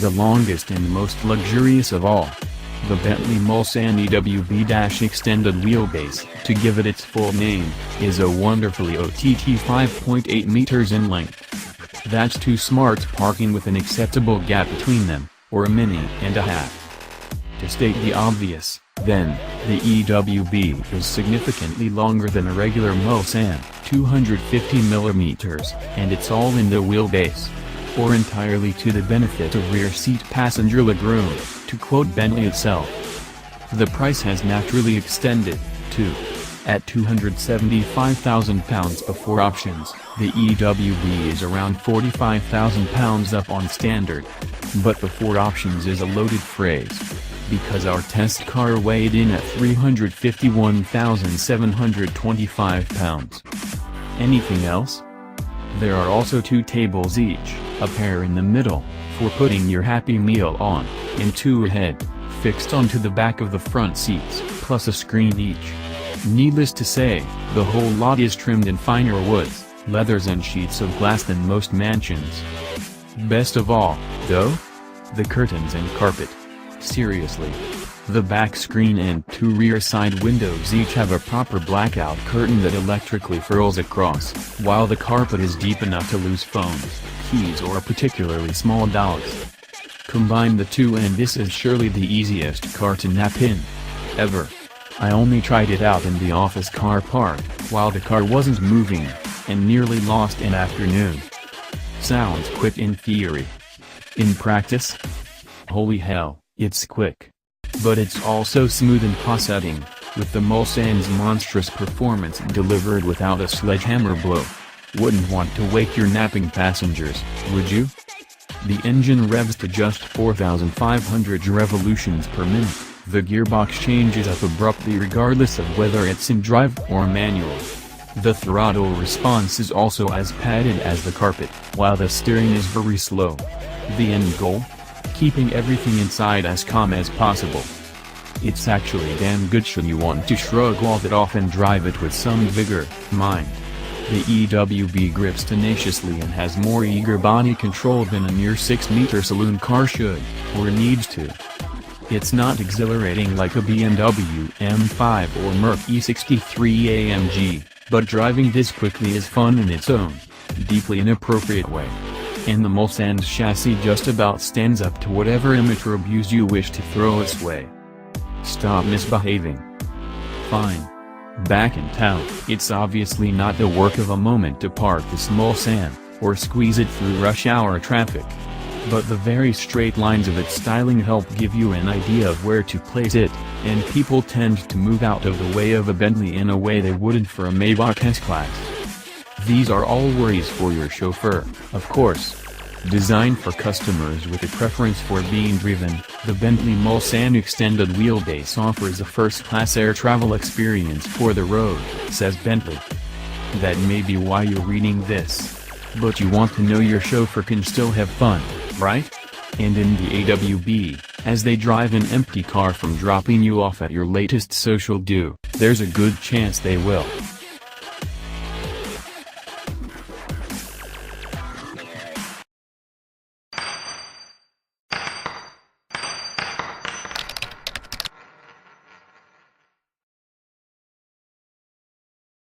the longest and most luxurious of all. The Bentley Mulsanne EWB-extended wheelbase, to give it its full name, is a wonderfully OTT 5.8 meters in length. That's two smart parking with an acceptable gap between them, or a mini and a half. To state the obvious, then, the EWB is significantly longer than a regular Mulsanne, 250 mm, and it's all in the wheelbase. Or entirely to the benefit of rear seat passenger legroom, to quote Bentley itself. The price has naturally extended, too. At £275,000 before options, the EWB is around £45,000 up on standard. But before options is a loaded phrase. Because our test car weighed in at 351,725 pounds. Anything else? There are also two tables each, a pair in the middle, for putting your Happy Meal on, and two ahead, fixed onto the back of the front seats, plus a screen each. Needless to say, the whole lot is trimmed in finer woods, leathers and sheets of glass than most mansions. Best of all, though? The curtains and carpet. Seriously. The back screen and two rear side windows each have a proper blackout curtain that electrically furls across, while the carpet is deep enough to lose phones, keys or particularly small dogs. Combine the two and this is surely the easiest car to nap in. Ever. I only tried it out in the office car park, while the car wasn't moving, and nearly lost an afternoon. Sounds quick in theory. In practice? Holy hell, it's quick. But it's also smooth in setting, with the Mulsanne's monstrous performance delivered without a sledgehammer blow. Wouldn't want to wake your napping passengers, would you? The engine revs to just 4,500 revolutions per minute. The gearbox changes up abruptly regardless of whether it's in drive or manual. The throttle response is also as padded as the carpet, while the steering is very slow. The end goal? Keeping everything inside as calm as possible. It's actually damn good should you want to shrug all that off and drive it with some vigor, mind. The EWB grips tenaciously and has more eager body control than a mere 6-meter saloon car should, or needs to. It's not exhilarating like a BMW M5 or Merc E63 AMG, but driving this quickly is fun in its own, deeply inappropriate way. And the Mulsanne's chassis just about stands up to whatever immature abuse you wish to throw its way. Stop misbehaving. Fine. Back in town, it's obviously not the work of a moment to park this Mulsanne, or squeeze it through rush hour traffic. But the very straight lines of its styling help give you an idea of where to place it, and people tend to move out of the way of a Bentley in a way they wouldn't for a Maybach S-Class. These are all worries for your chauffeur, of course. Designed for customers with a preference for being driven, the Bentley Mulsanne extended wheelbase offers a first-class air travel experience for the road, says Bentley. That may be why you're reading this. But you want to know your chauffeur can still have fun, right? And in the AWB, as they drive an empty car from dropping you off at your latest social do, there's a good chance they will.